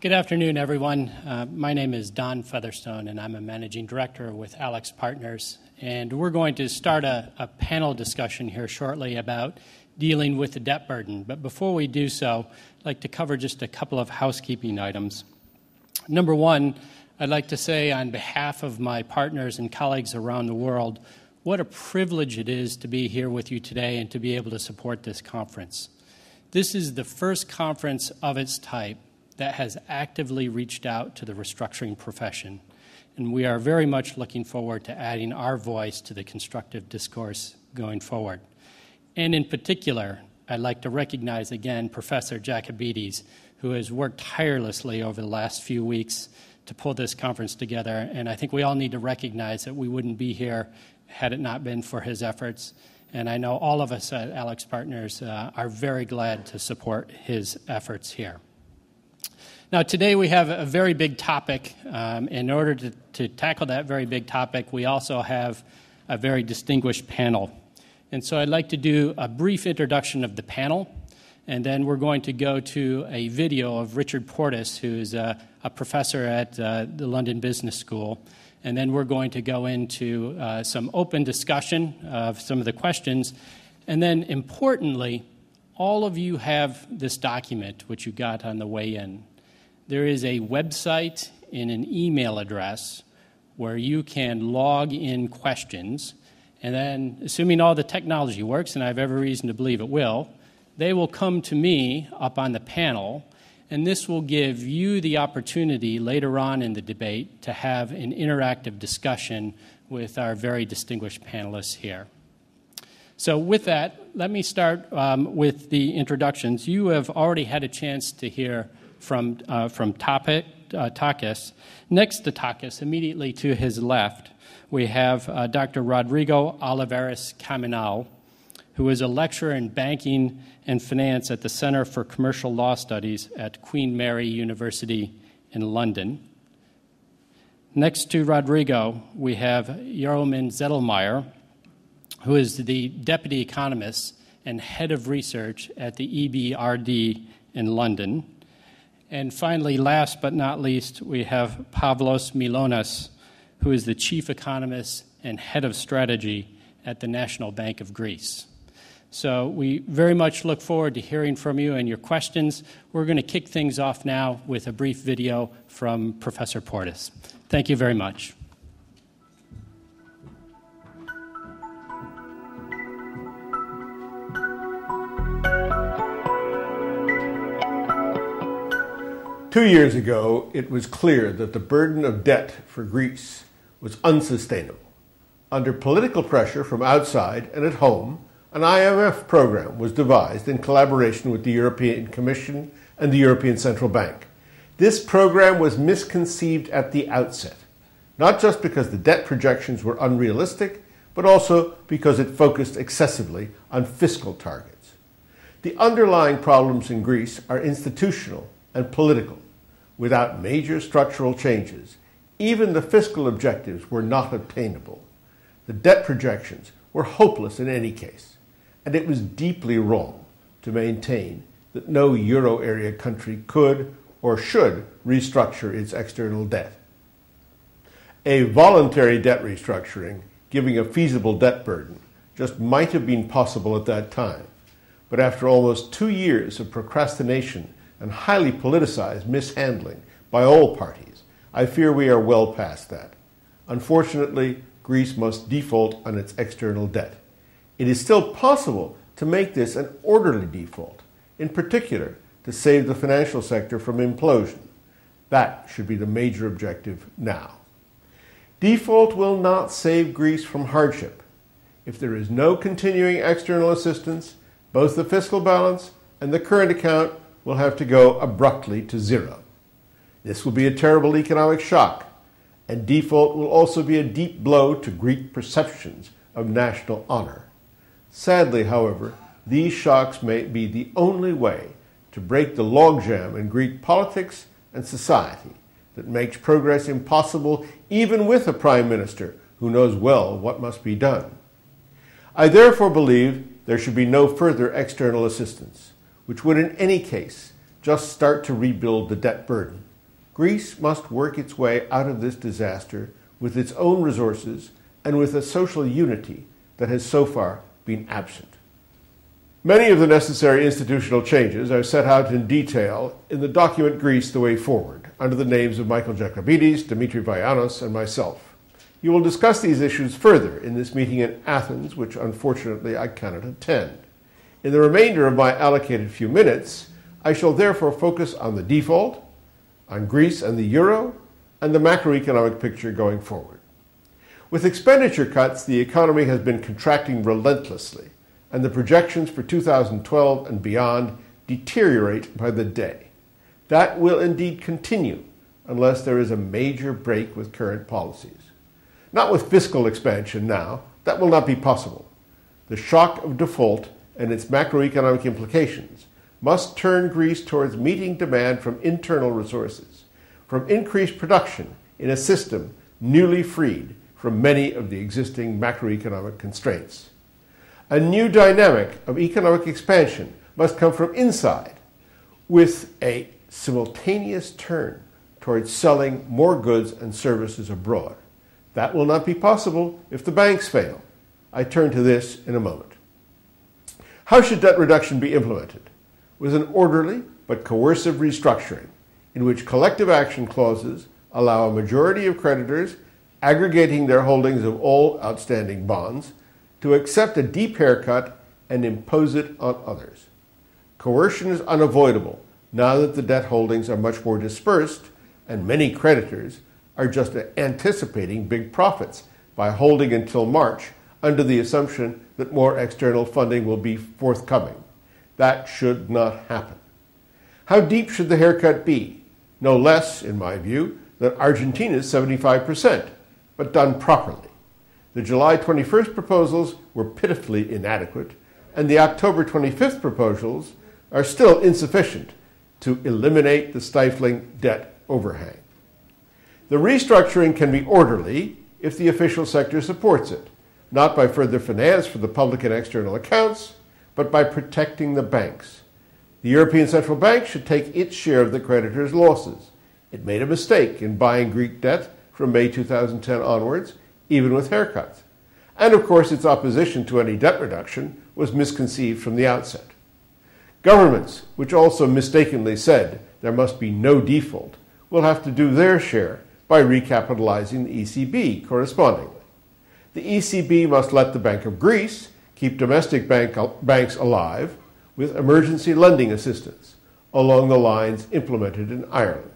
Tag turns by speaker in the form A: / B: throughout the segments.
A: Good afternoon, everyone. My name is Don Featherstone, and I'm a managing director with AlixPartners. And we're going to start a panel discussion here shortly about dealing with the debt burden. But before we do so, I'd like to cover just a couple of housekeeping items. Number one, I'd like to say on behalf of my partners and colleagues around the world, what a privilege it is to be here with you today and to be able to support this conference. This is the first conference of its type that has actively reached out to the restructuring profession, and we are very much looking forward to adding our voice to the constructive discourse going forward. And in particular, I'd like to recognize again Professor Jacobides, who has worked tirelessly over the last few weeks to pull this conference together, and I think we all need to recognize that we wouldn't be here had it not been for his efforts. And I know all of us at AlixPartners are very glad to support his efforts here. Now, today we have a very big topic. In order to tackle that very big topic, we also have a very distinguished panel. And so I'd like to do a brief introduction of the panel, and then we're going to go to a video of Richard Portes, who's a professor at the London Business School. And then we're going to go into some open discussion of some of the questions. And then, importantly, all of you have this document, which you got on the way in. There is a website and an email address where you can log in questions, and then, assuming all the technology works, and I have every reason to believe it will, they will come to me up on the panel, and this will give you the opportunity later on in the debate to have an interactive discussion with our very distinguished panelists here. So with that, let me start with the introductions. You have already had a chance to hear from Takis. Next to Takis, immediately to his left, we have Dr. Rodrigo Olivares Caminal, who is a lecturer in banking and finance at the Center for Commercial Law Studies at Queen Mary University in London. Next to Rodrigo, we have Jaromír Zetelmeier, who is the deputy economist and head of research at the EBRD in London. And finally, last but not least, we have Pavlos Mylonas, who is the chief economist and head of strategy at the National Bank of Greece. So we very much look forward to hearing from you and your questions. We're going to kick things off now with a brief video from Professor Portes. Thank you very much.
B: Two years ago, it was clear that the burden of debt for Greece was unsustainable. Under political pressure from outside and at home, an IMF program was devised in collaboration with the European Commission and the European Central Bank. This program was misconceived at the outset, not just because the debt projections were unrealistic, but also because it focused excessively on fiscal targets. The underlying problems in Greece are institutional and political. Without major structural changes, even the fiscal objectives were not attainable. The debt projections were hopeless in any case, and it was deeply wrong to maintain that no euro area country could or should restructure its external debt. A voluntary debt restructuring, giving a feasible debt burden, just might have been possible at that time. But after almost 2 years of procrastination and highly politicized mishandling by all parties, I fear we are well past that. Unfortunately, Greece must default on its external debt. It is still possible to make this an orderly default, in particular to save the financial sector from implosion. That should be the major objective now. Default will not save Greece from hardship. If there is no continuing external assistance, both the fiscal balance and the current account will have to go abruptly to zero. This will be a terrible economic shock, and default will also be a deep blow to Greek perceptions of national honor. Sadly, however, these shocks may be the only way to break the logjam in Greek politics and society that makes progress impossible even with a prime minister who knows well what must be done. I therefore believe there should be no further external assistance, which would in any case just start to rebuild the debt burden. Greece must work its way out of this disaster with its own resources and with a social unity that has so far been absent. Many of the necessary institutional changes are set out in detail in the document Greece, the Way Forward, under the names of Michael Jacobidis, Dimitri Vayanos, and myself. You will discuss these issues further in this meeting in Athens, which unfortunately I cannot attend. In the remainder of my allocated few minutes, I shall therefore focus on the default, on Greece and the euro, and the macroeconomic picture going forward. With expenditure cuts, the economy has been contracting relentlessly, and the projections for 2012 and beyond deteriorate by the day. That will indeed continue unless there is a major break with current policies. Not with fiscal expansion now, that will not be possible. The shock of default and its macroeconomic implications must turn Greece towards meeting demand from internal resources, from increased production in a system newly freed from many of the existing macroeconomic constraints. A new dynamic of economic expansion must come from inside, with a simultaneous turn towards selling more goods and services abroad. That will not be possible if the banks fail. I turn to this in a moment. How should debt reduction be implemented? With an orderly but coercive restructuring in which collective action clauses allow a majority of creditors aggregating their holdings of all outstanding bonds to accept a deep haircut and impose it on others. Coercion is unavoidable now that the debt holdings are much more dispersed and many creditors are just anticipating big profits by holding until March under the assumption that more external funding will be forthcoming. That should not happen. How deep should the haircut be? No less, in my view, than Argentina's 75%, but done properly. The July 21st proposals were pitifully inadequate, and the October 25th proposals are still insufficient to eliminate the stifling debt overhang. The restructuring can be orderly if the official sector supports it, not by further finance for the public and external accounts, but by protecting the banks. The European Central Bank should take its share of the creditors' losses. It made a mistake in buying Greek debt from May 2010 onwards, even with haircuts. And of course, its opposition to any debt reduction was misconceived from the outset. Governments, which also mistakenly said there must be no default, will have to do their share by recapitalizing the ECB correspondingly. The ECB must let the Bank of Greece keep domestic banks alive with emergency lending assistance along the lines implemented in Ireland.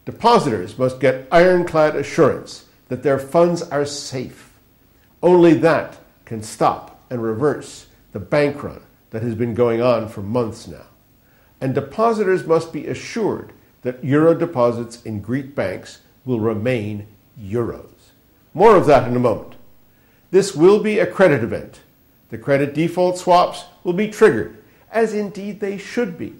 B: Depositors must get ironclad assurance that their funds are safe. Only that can stop and reverse the bank run that has been going on for months now. And depositors must be assured that euro deposits in Greek banks will remain euros. More of that in a moment. This will be a credit event. The credit default swaps will be triggered, as indeed they should be.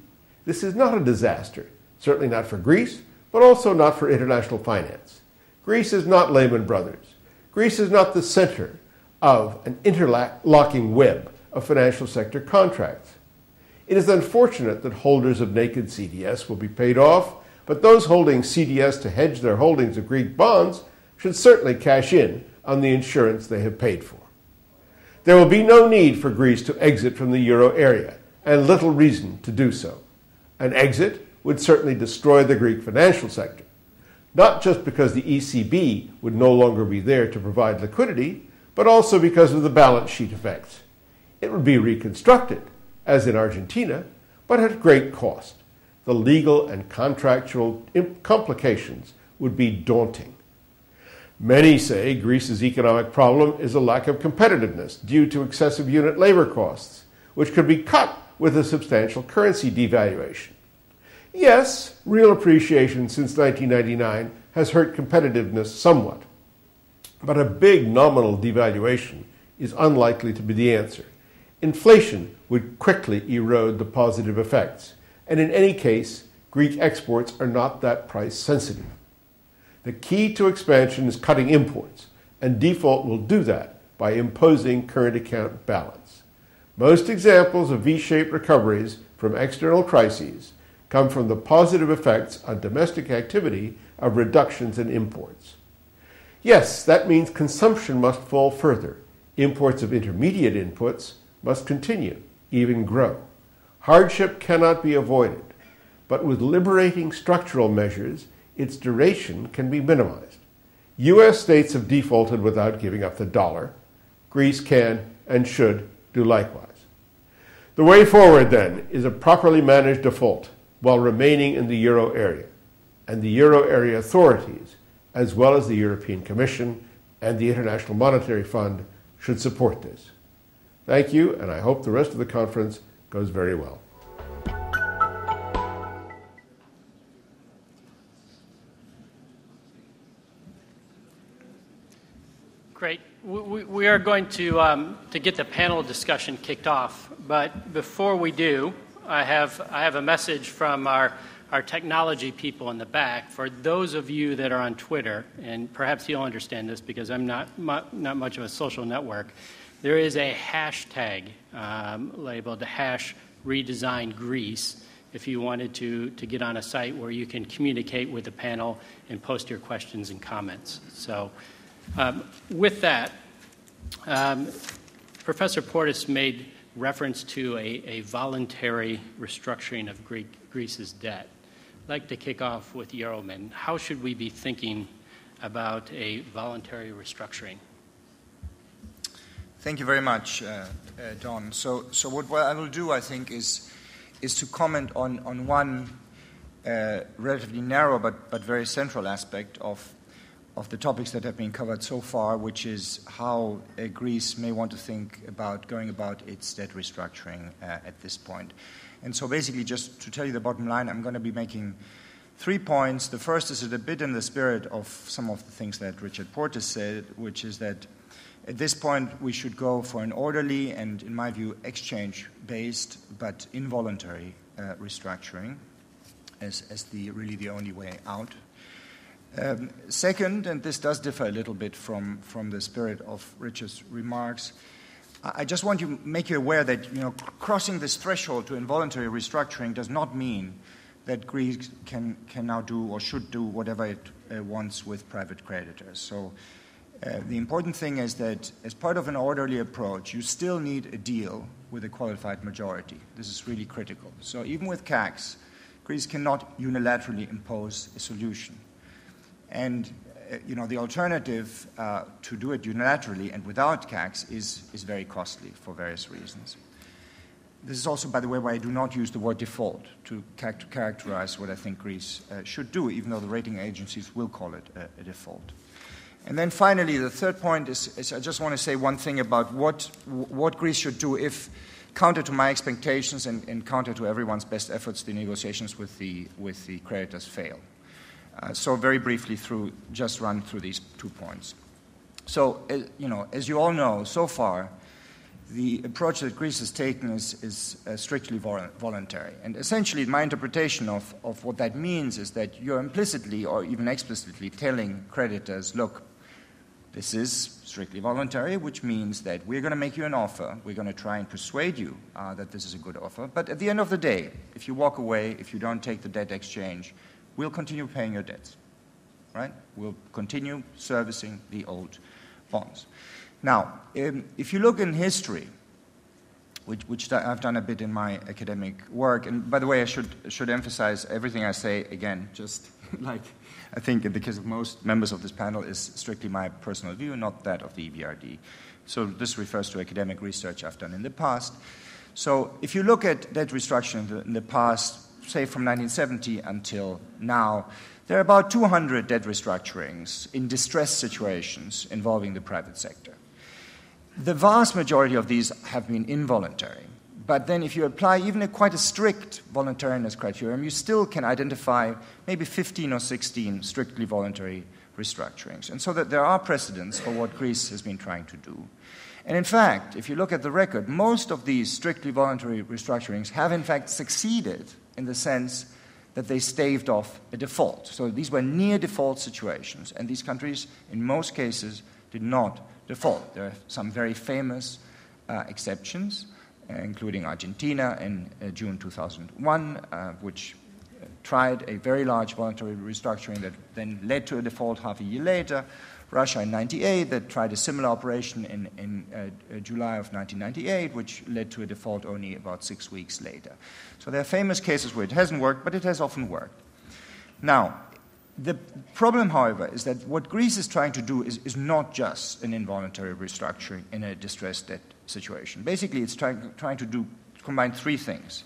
B: This is not a disaster, certainly not for Greece, but also not for international finance. Greece is not Lehman Brothers. Greece is not the center of an interlocking web of financial sector contracts. It is unfortunate that holders of naked CDS will be paid off, but those holding CDS to hedge their holdings of Greek bonds should certainly cash in on the insurance they have paid for. There will be no need for Greece to exit from the euro area, and little reason to do so. An exit would certainly destroy the Greek financial sector, not just because the ECB would no longer be there to provide liquidity, but also because of the balance sheet effects. It would be reconstructed, as in Argentina, but at great cost. The legal and contractual complications would be daunting. Many say Greece's economic problem is a lack of competitiveness due to excessive unit labor costs, which could be cut with a substantial currency devaluation. Yes, real appreciation since 1999 has hurt competitiveness somewhat, but a big nominal devaluation is unlikely to be the answer. Inflation would quickly erode the positive effects, and in any case, Greek exports are not that price sensitive. The key to expansion is cutting imports, and default will do that by imposing current account balance. Most examples of V-shaped recoveries from external crises come from the positive effects on domestic activity of reductions in imports. Yes, that means consumption must fall further. Imports of intermediate inputs must continue, even grow. Hardship cannot be avoided, but with liberating structural measures, its duration can be minimized. U.S. states have defaulted without giving up the dollar. Greece can and should do likewise. The way forward, then, is a properly managed default while remaining in the euro area, and the euro area authorities, as well as the European Commission and the International Monetary Fund, should support this. Thank you, and I hope the rest of the conference goes very well.
A: Great. We are going to get the panel discussion kicked off, but before we do, I have a message from our technology people in the back. For those of you that are on Twitter, and perhaps you'll understand this because I'm not much of a social network, there is a hashtag labeled #RedesignGreece if you wanted to get on a site where you can communicate with the panel and post your questions and comments. So with that, Professor Portas made reference to a voluntary restructuring of Greece's debt. I'd like to kick off with Jeroen. How should we be thinking about a voluntary restructuring?
C: Thank you very much, Don. So what I will do, I think, is to comment on one relatively narrow but very central aspect of the topics that have been covered so far, which is how Greece may want to think about going about its debt restructuring at this point. And so basically, just to tell you the bottom line, I'm going to be making 3 points. The first is a bit in the spirit of some of the things that Richard Portas said, which is that at this point we should go for an orderly and, in my view, exchange-based but involuntary restructuring as really the only way out. Second, and this does differ a little bit from the spirit of Richard's remarks, I just want to make you aware that crossing this threshold to involuntary restructuring does not mean that Greece can now do or should do whatever it wants with private creditors. So the important thing is that as part of an orderly approach, you still need a deal with a qualified majority. This is really critical. So even with KAX, Greece cannot unilaterally impose a solution. And the alternative to do it unilaterally and without KAX is very costly for various reasons. This is also, by the way, why I do not use the word default to characterize what I think Greece should do, even though the rating agencies will call it a default. And then finally, the third point is I just want to say one thing about what Greece should do if, counter to my expectations and counter to everyone's best efforts, the negotiations with the creditors fail. So very briefly, just run through these 2 points. So, as you all know, so far, the approach that Greece has taken is strictly voluntary. And essentially, my interpretation of what that means is that you're implicitly or even explicitly telling creditors, look, this is strictly voluntary, which means that we're going to make you an offer. We're going to try and persuade you that this is a good offer. But at the end of the day, if you walk away, if you don't take the debt exchange, we'll continue paying your debts, right? We'll continue servicing the old bonds. Now, if you look in history, which I've done a bit in my academic work, and by the way, I should emphasize everything I say, again, just like I think in the case of most members of this panel, is strictly my personal view, not that of the EBRD. So this refers to academic research I've done in the past. So if you look at debt restructuring in the past, say from 1970 until now, there are about 200 debt restructurings in distressed situations involving the private sector. The vast majority of these have been involuntary. But then if you apply even quite a strict voluntariness criterion, you still can identify maybe 15 or 16 strictly voluntary restructurings. And so that there are precedents for what Greece has been trying to do. And in fact, if you look at the record, most of these strictly voluntary restructurings have in fact succeeded in the sense that they staved off a default. So these were near default situations, and these countries, in most cases, did not default. There are some very famous exceptions, including Argentina in June 2001, which tried a very large voluntary restructuring that then led to a default half a year later. Russia in 1998 that tried a similar operation in July of 1998, which led to a default only about 6 weeks later. So there are famous cases where it hasn't worked, but it has often worked. Now, the problem, however, is that what Greece is trying to do is not just an involuntary restructuring in a distressed debt situation. Basically, it's trying to combine three things.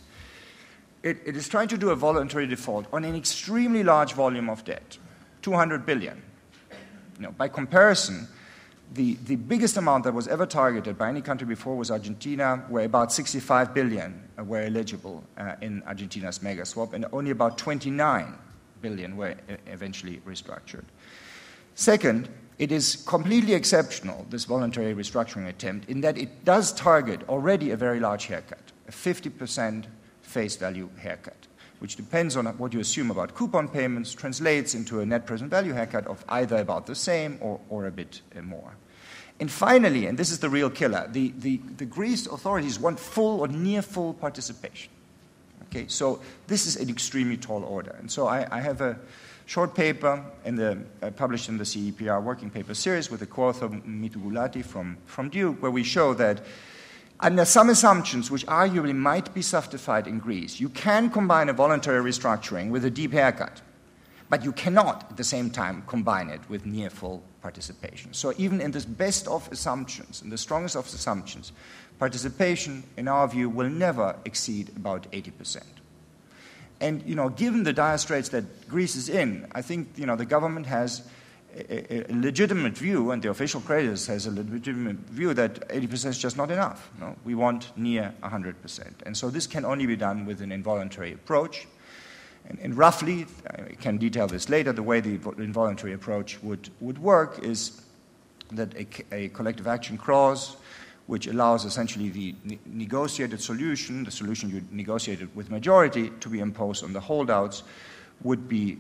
C: It is trying to do a voluntary default on an extremely large volume of debt, 200 billion. By comparison, the biggest amount that was ever targeted by any country before was Argentina, where about 65 billion were eligible in Argentina's mega swap, and only about 29 billion were eventually restructured. Second, it is completely exceptional, this voluntary restructuring attempt, in that it does target already a very large haircut, a 50% face value haircut, which depends on what you assume about coupon payments, translates into a net present value haircut of either about the same or a bit more. And finally, and this is the real killer, the Greece authorities want full or near full participation. Okay, so this is an extremely tall order. And so I have a short paper published in the CEPR working paper series with the co-author Mitu Gulati from Duke, where we show that under some assumptions, which arguably might be suffied in Greece, you can combine a voluntary restructuring with a deep haircut, but you cannot at the same time combine it with near full participation. So even in this best of assumptions, in the strongest of assumptions, participation, in our view, will never exceed about 80%. And, given the dire straits that Greece is in, I think, the government has a legitimate view, and the official creditors has a legitimate view that 80% is just not enough. No? We want near 100%. And so this can only be done with an involuntary approach. And roughly, I can detail this later, the way the involuntary approach would work is that a collective action clause, which allows essentially the negotiated solution, the solution you negotiated with majority, to be imposed on the holdouts, would be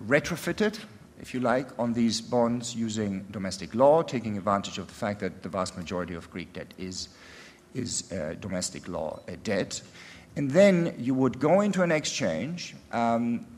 C: retrofitted, if you like, on these bonds using domestic law, taking advantage of the fact that the vast majority of Greek debt is domestic law debt. And then you would go into an exchange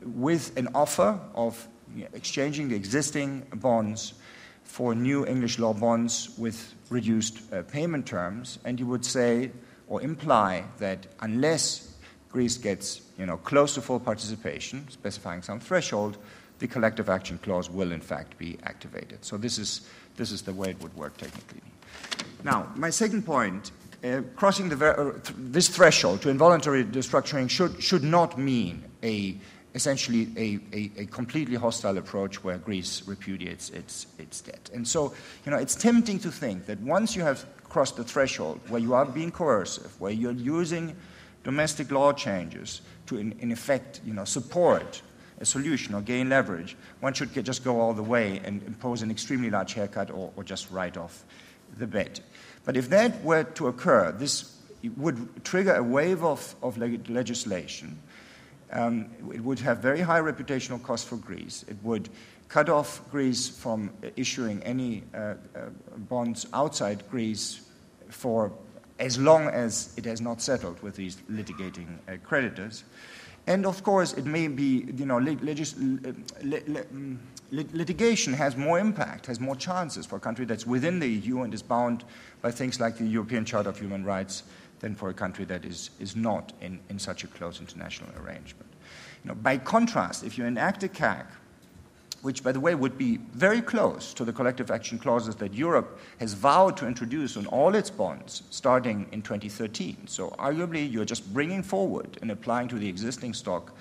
C: with an offer of exchanging the existing bonds for new English law bonds with reduced payment terms, and you would say or imply that unless Greece gets close to full participation, specifying some threshold, the collective action clause will in fact be activated. So this is the way it would work technically. Now, my second point, crossing this threshold to involuntary restructuring should not mean essentially a completely hostile approach where Greece repudiates its debt. And so, it's tempting to think that once you have crossed the threshold where you are being coercive, where you're using domestic law changes to, in effect, support a solution or gain leverage, one should just go all the way and impose an extremely large haircut or just write off the bet. But if that were to occur, this would trigger a wave of legislation. It would have very high reputational costs for Greece. It would cut off Greece from issuing any bonds outside Greece for as long as it has not settled with these litigating creditors. And of course, it may be, litigation has more impact, has more chances for a country that's within the EU and is bound by things like the European Charter of Human Rights than for a country that is not in such a close international arrangement. By contrast, if you enact a CAC, which, by the way, would be very close to the collective action clauses that Europe has vowed to introduce on all its bonds starting in 2013. So arguably, you're just bringing forward and applying to the existing stock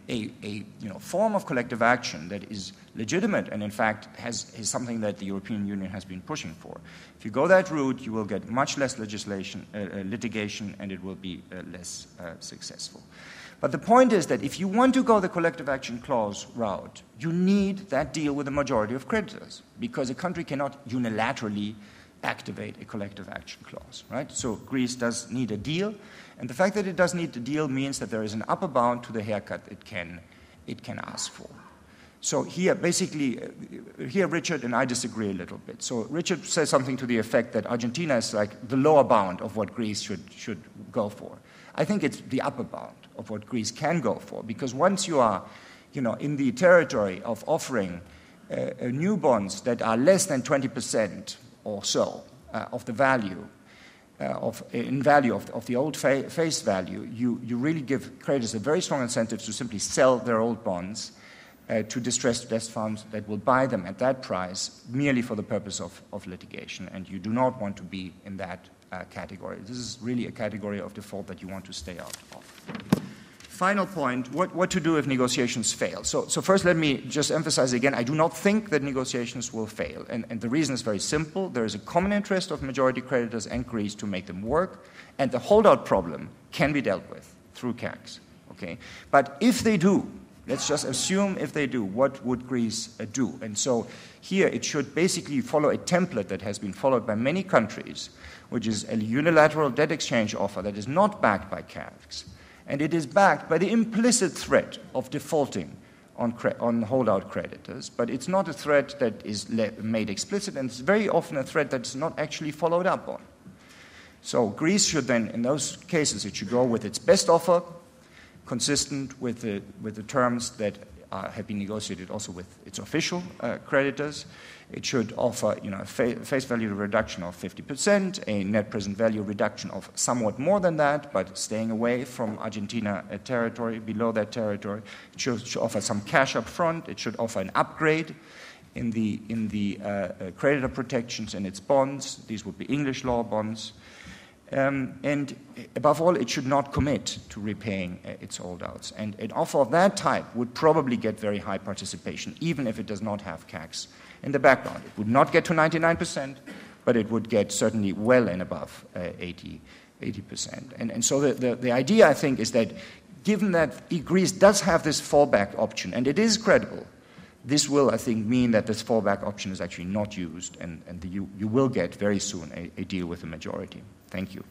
C: a form of collective action that is legitimate and, in fact, is something that the European Union has been pushing for. If you go that route, you will get much less litigation, and it will be less successful. But the point is that if you want to go the collective action clause route, you need that deal with the majority of creditors, because a country cannot unilaterally activate a collective action clause, right? So Greece does need a deal, and the fact that it does need a deal means that there is an upper bound to the haircut it can ask for. So here, basically, Richard and I disagree a little bit. So Richard says something to the effect that Argentina is like the lower bound of what Greece should go for. I think it's the upper bound of what Greece can go for. Because once you are, in the territory of offering new bonds that are less than 20% or so of the value, of the old face value, you really give creditors a very strong incentive to simply sell their old bonds to distressed debt funds that will buy them at that price merely for the purpose of litigation. And you do not want to be in that category. This is really a category of default that you want to stay out of. Final point, what to do if negotiations fail. So first let me just emphasize again, I do not think that negotiations will fail. And the reason is very simple. There is a common interest of majority creditors and Greece to make them work. And the holdout problem can be dealt with through CACs. Okay? But if they do, let's just assume if they do, what would Greece do? And so here it should basically follow a template that has been followed by many countries, which is a unilateral debt exchange offer that is not backed by CACs. And it is backed by the implicit threat of defaulting on holdout creditors, but it's not a threat that is made explicit, and it's very often a threat that's not actually followed up on. So Greece should then, in those cases, it should go with its best offer, consistent with the terms that have been negotiated also with its official creditors. It should offer a face value reduction of 50%, a net present value reduction of somewhat more than that, but staying away from Argentina territory, below that territory. It should offer some cash up front. It should offer an upgrade in the creditor protections in its bonds. These would be English law bonds. And above all, it should not commit to repaying its holdouts. And an offer of that type would probably get very high participation, even if it does not have CACs in the background. It would not get to 99%, but it would get certainly well and above 80%. And so the idea, I think, is that given that Greece does have this fallback option, and it is credible, this will, I think, mean that this fallback option is actually not used, and you will get very soon a deal with the majority. Thank you.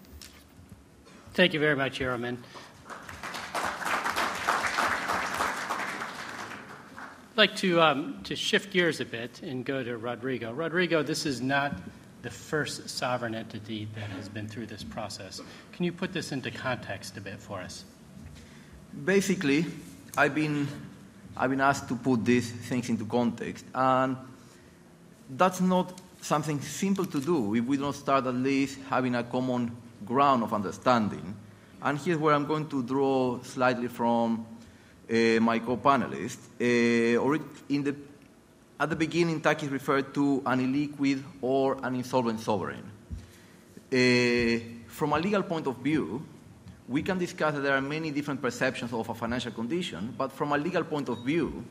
A: Thank you very much, Yeroman. I'd like to shift gears a bit and go to Rodrigo. Rodrigo, this is not the first sovereign entity that has been through this process. Can you put this into context a bit for us?
D: Basically, I've been asked to put these things into context, and that's not something simple to do if we don't start at least having a common ground of understanding. And here's where I'm going to draw slightly from my co-panelist. At the beginning, Takis referred to an illiquid or an insolvent sovereign. From a legal point of view, we can discuss that there are many different perceptions of a financial condition, but from a legal point of view,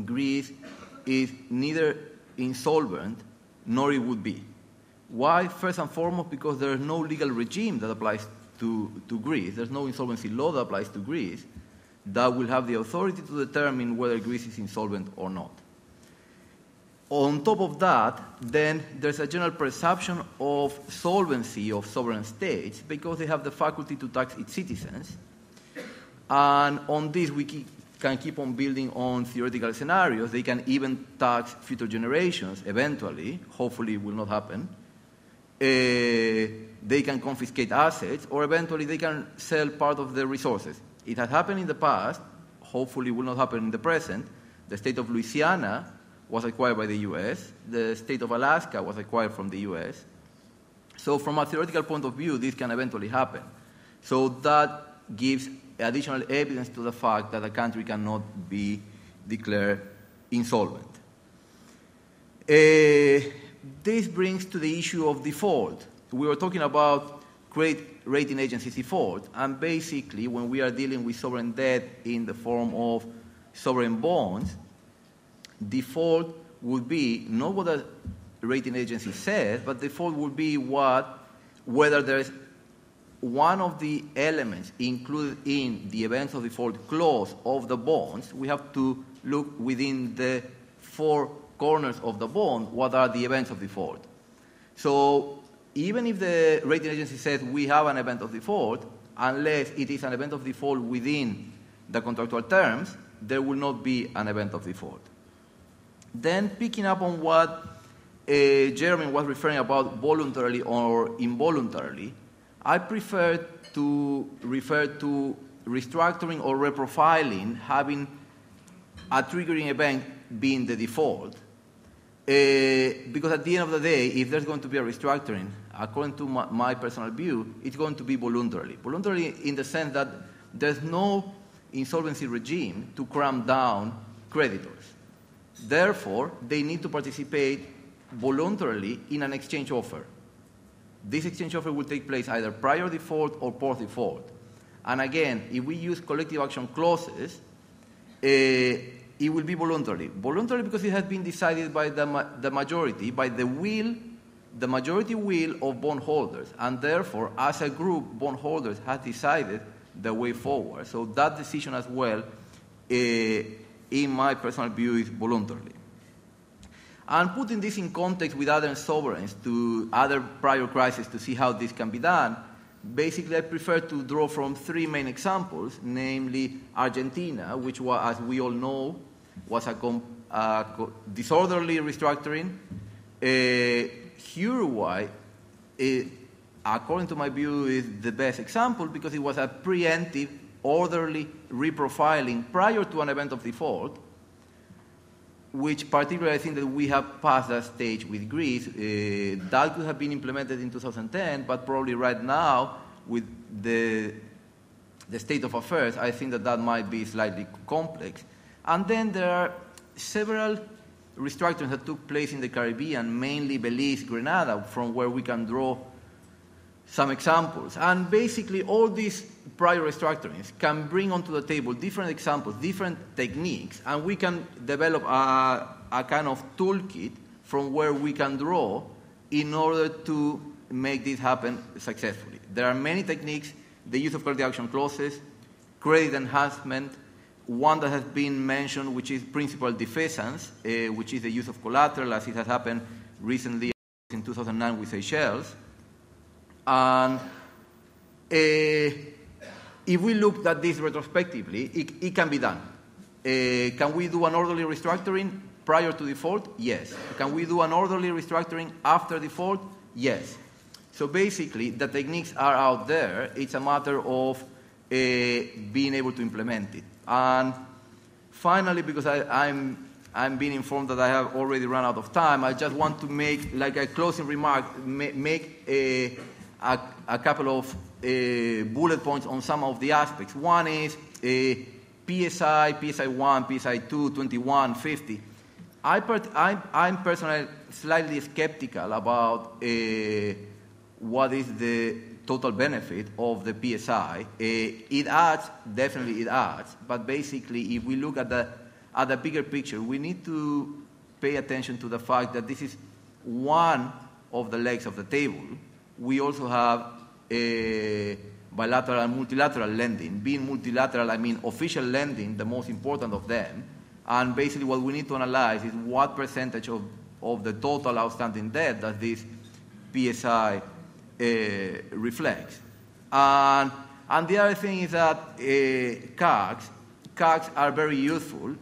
D: Greece is neither insolvent nor it would be. Why? First and foremost, because there is no legal regime that applies to Greece. There's no insolvency law that applies to Greece that will have the authority to determine whether Greece is insolvent or not. On top of that, then there's a general perception of solvency of sovereign states because they have the faculty to tax its citizens. And on this, we can keep on building on theoretical scenarios. They can even tax future generations eventually. Hopefully it will not happen. They can confiscate assets, or eventually they can sell part of their resources. It has happened in the past. Hopefully it will not happen in the present. The state of Louisiana was acquired by the U.S. The state of Alaska was acquired from the U.S. So from a theoretical point of view, this can eventually happen. So that gives additional evidence to the fact that a country cannot be declared insolvent. This brings to the issue of default. We were talking about credit rating agencies default, and basically when we are dealing with sovereign debt in the form of sovereign bonds, default would be not what a rating agency says, but default would be whether there is one of the elements included in the events of default clause of the bonds. We have to look within the four corners of the bond, what are the events of default. So even if the rating agency says we have an event of default, unless it is an event of default within the contractual terms, there will not be an event of default. Then picking up on what Jeremy was referring about voluntarily or involuntarily, I prefer to refer to restructuring or reprofiling having a triggering event being the default. Because at the end of the day, if there's going to be a restructuring, according to my personal view, it's going to be voluntarily. Voluntarily in the sense that there's no insolvency regime to cramp down creditors. Therefore, they need to participate voluntarily in an exchange offer. This exchange offer will take place either prior default or post-default. And again, if we use collective action clauses, it will be voluntary. Voluntary because it has been decided by the majority, by the majority will of bondholders. And therefore, as a group, bondholders have decided the way forward. So that decision as well, in my personal view, is voluntarily. And putting this in context with other sovereigns, to other prior crises, to see how this can be done, basically I prefer to draw from three main examples, namely Argentina, which was, as we all know, was a disorderly restructuring. Uruguay, according to my view, is the best example because it was a preemptive, orderly reprofiling prior to an event of default, which particularly I think that we have passed that stage with Greece. That could have been implemented in 2010, but probably right now, with the state of affairs, I think that might be slightly complex. And then there are several restructurings that took place in the Caribbean, mainly Belize, Grenada, from where we can draw some examples. And basically, all these prior restructurings can bring onto the table different examples, different techniques, and we can develop a kind of toolkit from where we can draw in order to make this happen successfully. There are many techniques: the use of collective action clauses, credit enhancement, one that has been mentioned, which is principal defeasance, which is the use of collateral, as it has happened recently in 2009 with Seychelles. And if we look at this retrospectively, it can be done. Can we do an orderly restructuring prior to default? Yes. Can we do an orderly restructuring after default? Yes. So basically, the techniques are out there. It's a matter of being able to implement it. And finally, because I'm being informed that I have already run out of time, I just want to make like a closing remark, make a couple of bullet points on some of the aspects. One is PSI, PSI 1, PSI 2, 21, 50. I'm personally slightly skeptical about what is the total benefit of the PSI. It adds, definitely it adds, but basically if we look at the bigger picture, we need to pay attention to the fact that this is one of the legs of the table. We also have bilateral and multilateral lending. Being multilateral, I mean official lending, the most important of them. And basically what we need to analyze is what percentage of the total outstanding debt that this PSI reflects. And the other thing is that CACs are very useful,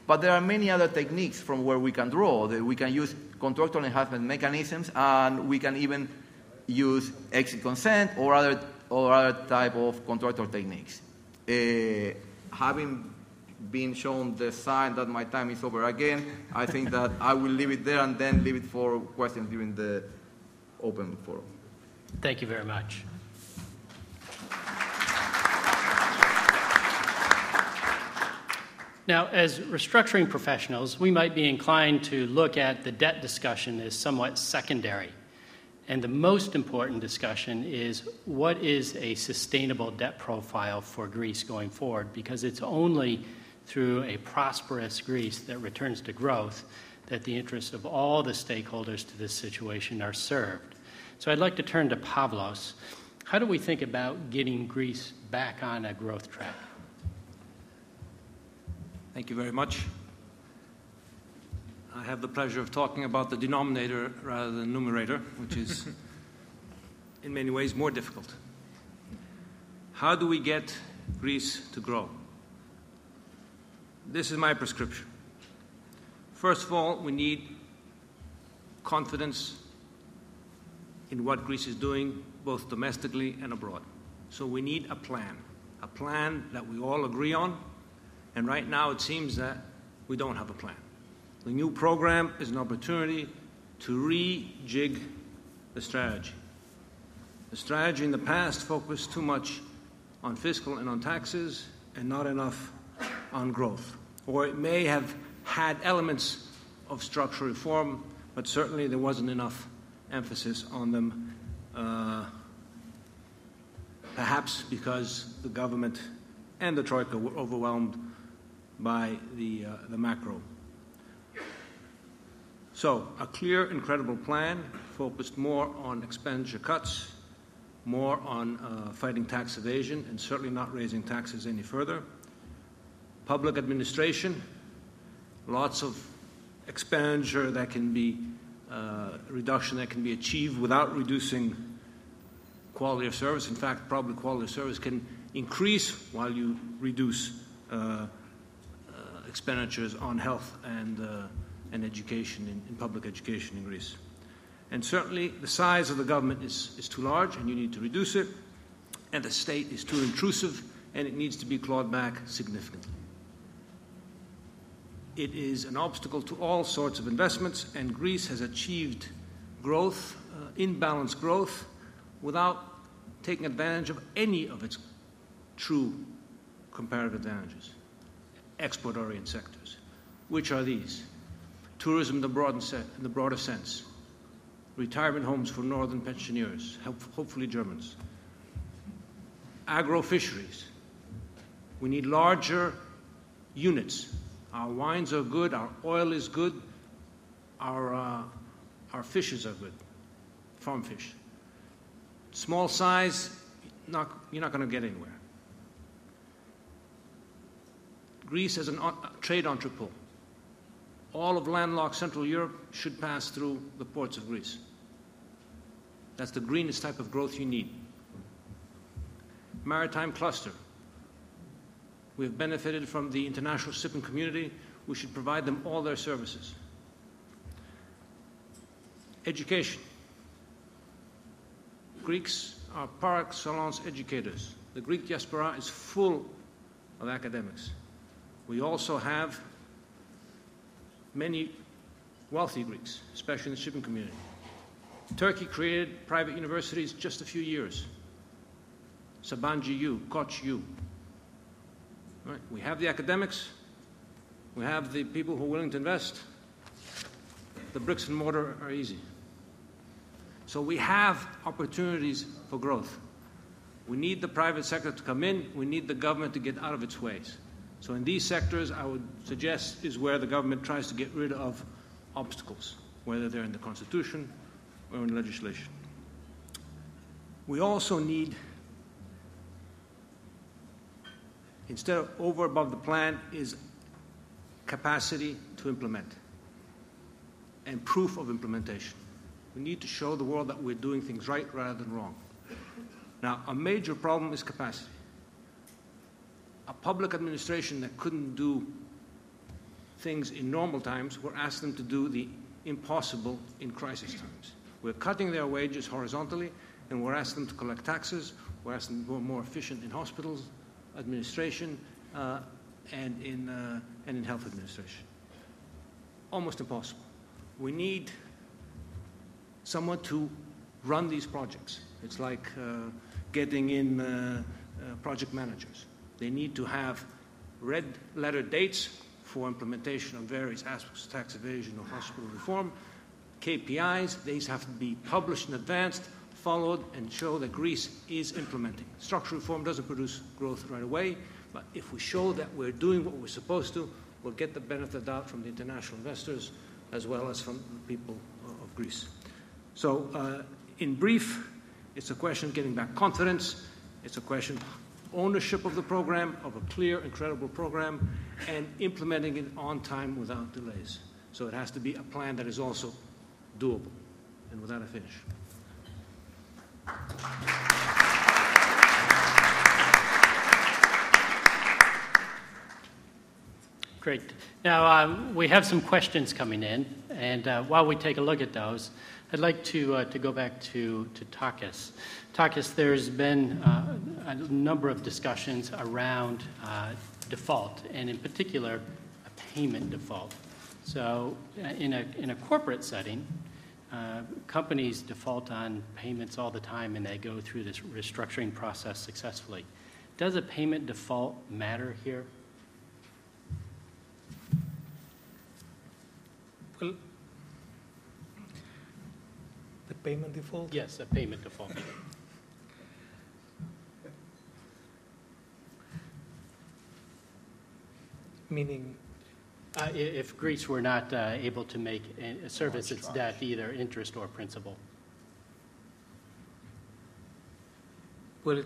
D: but there are many other techniques from where we can draw. We can use contractual enhancement mechanisms, and we can even use exit consent or other type of contractual techniques. Having been shown the sign that my time is over again, I think that I will leave it there and then leave it for questions during the open forum.
A: Thank you very much. Now, as restructuring professionals, we might be inclined to look at the debt discussion as somewhat secondary. And the most important discussion is what is a sustainable debt profile for Greece going forward, because it's only through a prosperous Greece that returns to growth that the interests of all the stakeholders to this situation are served. So I'd like to turn to Pavlos. How do we think about getting Greece back on a growth track?
E: Thank you very much. I have the pleasure of talking about the denominator rather than numerator, which is in many ways more difficult. How do we get Greece to grow? This is my prescription. First of all, we need confidence in what Greece is doing, both domestically and abroad. So we need a plan. a plan that we all agree on, and right now it seems that we don't have a plan. The new program is an opportunity to rejig the strategy. The strategy in the past focused too much on fiscal and on taxes and not enough on growth. Or it may have had elements of structural reform, but certainly there wasn't enough emphasis on them, perhaps because the government and the Troika were overwhelmed by the macro. So, a clear and credible plan focused more on expenditure cuts, more on fighting tax evasion, and certainly not raising taxes any further. Public administration, lots of expenditure that can be reduction that can be achieved without reducing quality of service. In fact, probably quality of service can increase while you reduce expenditures on health and education, in public education in Greece. And certainly the size of the government is too large and you need to reduce it, and the state is too intrusive and it needs to be clawed back significantly. It is an obstacle to all sorts of investments, and Greece has achieved growth, imbalanced growth, without taking advantage of any of its true comparative advantages, export-oriented sectors. Which are these? Tourism in the broader sense, retirement homes for northern pensioners, hopefully Germans, agro-fisheries. We need larger units. Our wines are good, our oil is good, our fishes are good, farm fish. Small size, you're not going to get anywhere. Greece has a trade entrepot. All of landlocked Central Europe should pass through the ports of Greece. That's the greenest type of growth you need. Maritime cluster. We have benefited from the international shipping community. We should provide them all their services. Education. Greeks are par excellence educators. The Greek diaspora is full of academics. We also have many wealthy Greeks, especially in the shipping community. Turkey created private universities just a few years. Sabancı U, Koç U. Right. We have the academics, we have the people who are willing to invest. The bricks and mortar are easy. So we have opportunities for growth. We need the private sector to come in, we need the government to get out of its ways. So in these sectors, I would suggest is where the government tries to get rid of obstacles, whether they're in the Constitution or in legislation. We also need, instead of over above the plan, is capacity to implement and proof of implementation. We need to show the world that we're doing things right rather than wrong. Now, a major problem is capacity. A public administration that couldn't do things in normal times, we're asked them to do the impossible in crisis times. We're cutting their wages horizontally, and we're asking them to collect taxes. We're asking them to be more efficient in hospitals, administration, and in health administration. Almost impossible. We need someone to run these projects. It's like getting in project managers. They need to have red letter dates for implementation of various aspects of tax evasion or hospital reform. KPIs, these have to be published in advance, followed, and show that Greece is implementing. Structural reform doesn't produce growth right away, but if we show that we're doing what we're supposed to, we'll get the benefit of the doubt from the international investors as well as from the people of Greece. So, in brief, it's a question of getting back confidence. It's a question of ownership of the program, of a clear and credible program, and implementing it on time without delays. So it has to be a plan that is also doable. And with that, I finish.
A: Great. Now, we have some questions coming in, And while we take a look at those, I'd like to go back to Takis. Takis, there's been a number of discussions around default, and in particular, a payment default. So in a corporate setting, companies default on payments all the time, and they go through this restructuring process successfully. Does a payment default matter here?
F: Well, the payment default?
A: Yes, a payment default.
F: Meaning,
A: If Greece were not able to service its debt, either interest or principal.
F: well,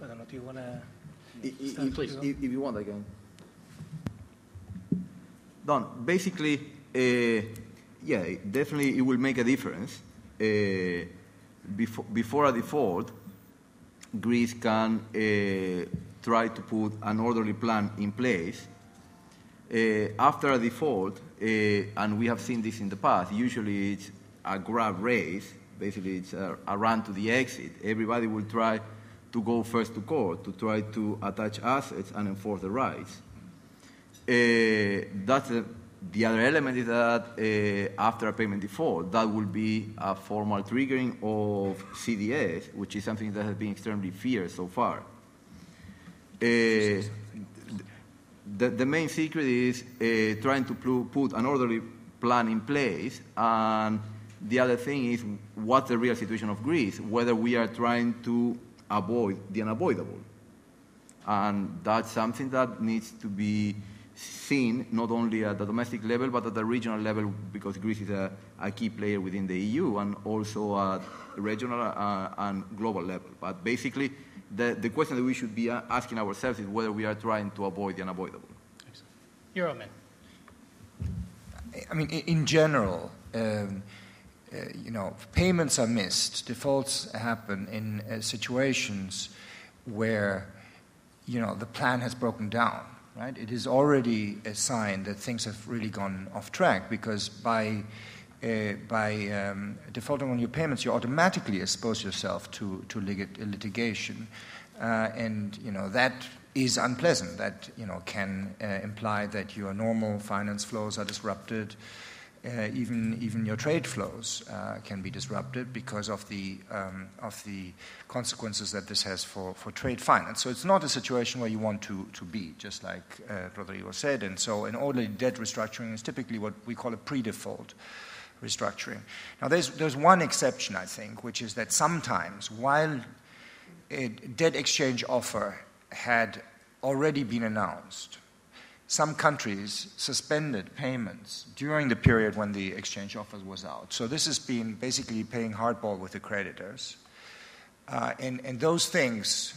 F: I don't know, do you want to?
A: Please.
D: If you want, I can. Don, basically, yeah, definitely it will make a difference. Before a default, Greece can try to put an orderly plan in place. After a default, and we have seen this in the past, usually it's a grab race. Basically, it's a run to the exit. Everybody will try to go first to court to try to attach assets and enforce the rights. That's the other element is that after a payment default, that will be a formal triggering of CDS, which is something that has been extremely feared so far. The main secret is trying to put an orderly plan in place, and the other thing is what's the real situation of Greece, whether we are trying to avoid the unavoidable. And that's something that needs to be seen not only at the domestic level but at the regional level, because Greece is a key player within the EU and also at regional and global level. But basically, the question that we should be asking ourselves is whether we are trying to avoid the unavoidable.
A: Euroman.
C: I mean, in general, payments are missed. Defaults happen in situations where, the plan has broken down, right? It is already a sign that things have really gone off track, because by defaulting on your payments, you automatically expose yourself to litigation, and that is unpleasant. That can imply that your normal finance flows are disrupted. Even your trade flows can be disrupted because of the consequences that this has for trade finance. So it's not a situation where you want to be, just like Rodrigo said. And so an orderly debt restructuring is typically what we call a pre-default restructuring. Now there's one exception, I think, which is that sometimes while a debt exchange offer had already been announced, some countries suspended payments during the period when the exchange offer was out. So this has been basically paying hardball with the creditors. And those things,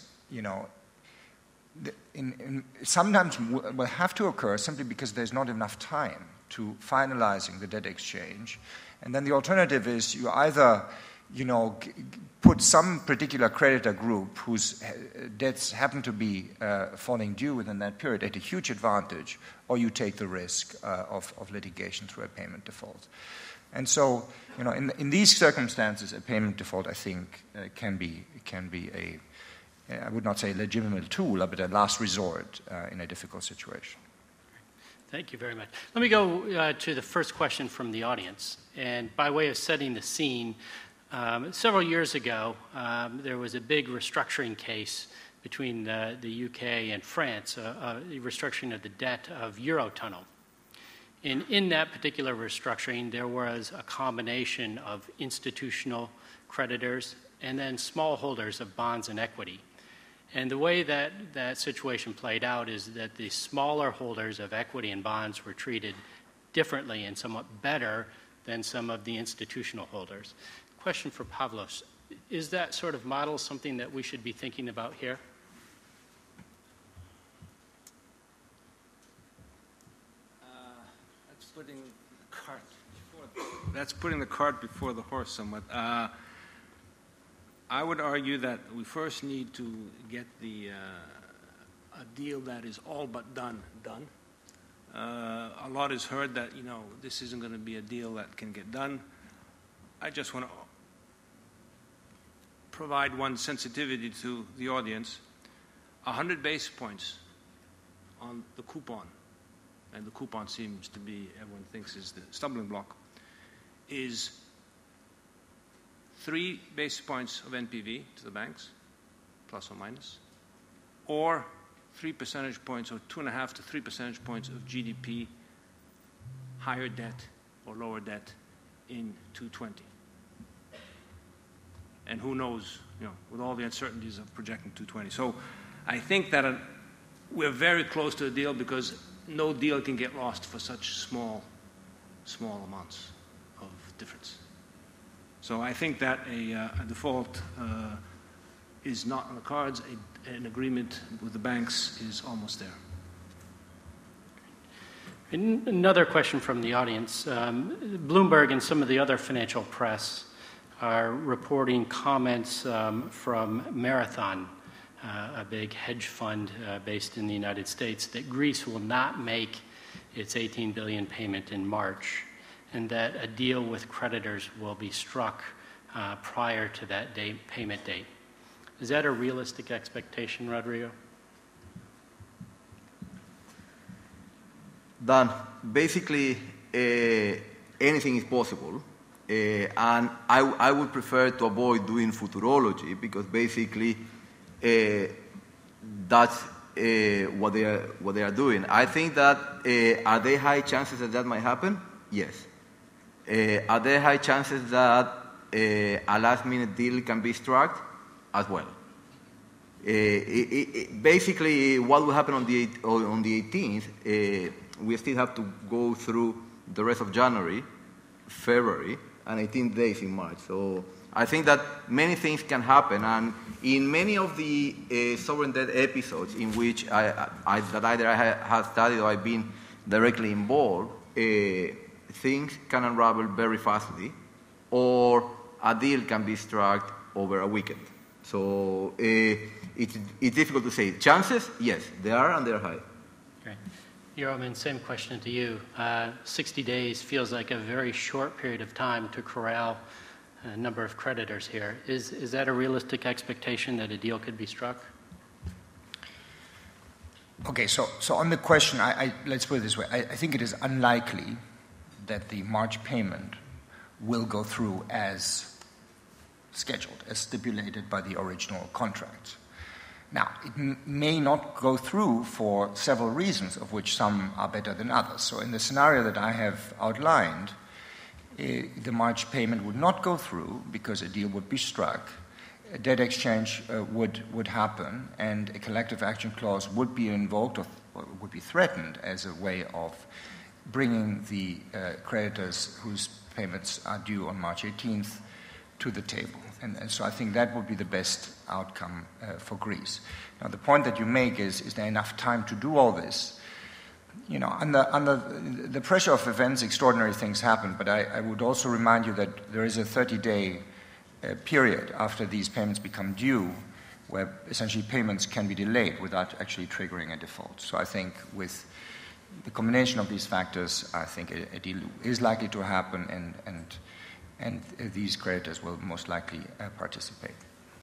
C: sometimes will have to occur simply because there's not enough time to finalizing the debt exchange. And then the alternative is you either put some particular creditor group whose debts happen to be falling due within that period at a huge advantage, or you take the risk of litigation through a payment default. And so, in these circumstances, a payment default, I think, can be a, I would not say a legitimate tool, but a last resort in a difficult situation.
A: Thank you very much. Let me go to the first question from the audience. And by way of setting the scene, several years ago, there was a big restructuring case between the UK and France, the restructuring of the debt of Eurotunnel. And in that particular restructuring, there was a combination of institutional creditors and then small holders of bonds and equity. And the way that that situation played out is that the smaller holders of equity and bonds were treated differently and somewhat better than some of the institutional holders. Question for Pavlos. Is that sort of model something that we should be thinking about here?
E: That's putting the cart before the horse somewhat. I would argue that we first need to get a deal that is all but done. A lot is heard that, this isn't going to be a deal that can get done. I just want to provide one sensitivity to the audience. 100 basis points on the coupon, and the coupon seems to be, everyone thinks, is the stumbling block, is 3 basis points of NPV to the banks, plus or minus, or 3 percentage points, or 2.5 to 3 percentage points of GDP, higher debt or lower debt in 2020. And who knows, with all the uncertainties of projecting 220. So I think that we're very close to a deal, because no deal can get lost for such small amounts of difference. So I think that a default is not on the cards. An agreement with the banks is almost there.
A: Another question from the audience. Bloomberg and some of the other financial press are reporting comments from Marathon, a big hedge fund based in the United States, that Greece will not make its $18 billion payment in March, and that a deal with creditors will be struck prior to that payment date. Is that a realistic expectation, Rodrigo?
D: Dan, basically, anything is possible. And I would prefer to avoid doing futurology, because basically that's what they are doing. I think that are there high chances that might happen? Yes. Are there high chances that a last-minute deal can be struck? As well. Basically, what will happen on the 18th? We still have to go through the rest of January, February, and 18 days in March. So I think that many things can happen, and in many of the sovereign debt episodes in which that either I have studied or I've been directly involved, things can unravel very fastly, or a deal can be struck over a weekend. So it's difficult to say. Chances, yes, they are, and they're high.
A: Great. Yeroman, same question to you. 60 days feels like a very short period of time to corral a number of creditors here. Is that a realistic expectation that a deal could be struck?
G: Okay, so on the question, let's put it this way. I think it is unlikely that the March payment will go through as scheduled, as stipulated by the original contract. Now, it may not go through for several reasons, of which some are better than others. So in the scenario that I have outlined, the March payment would not go through because a deal would be struck, a debt exchange would happen, and a collective action clause would be invoked or would be threatened as a way of bringing the creditors whose payments are due on March 18th to the table. And so I think that would be the best outcome for Greece. Now, the point that you make is there enough time to do all this? Under the pressure of events, extraordinary things happen, but I would also remind you that there is a 30-day period after these payments become due where essentially payments can be delayed without actually triggering a default. So I think with the combination of these factors, I think a deal is likely to happen, and these creditors will most likely participate.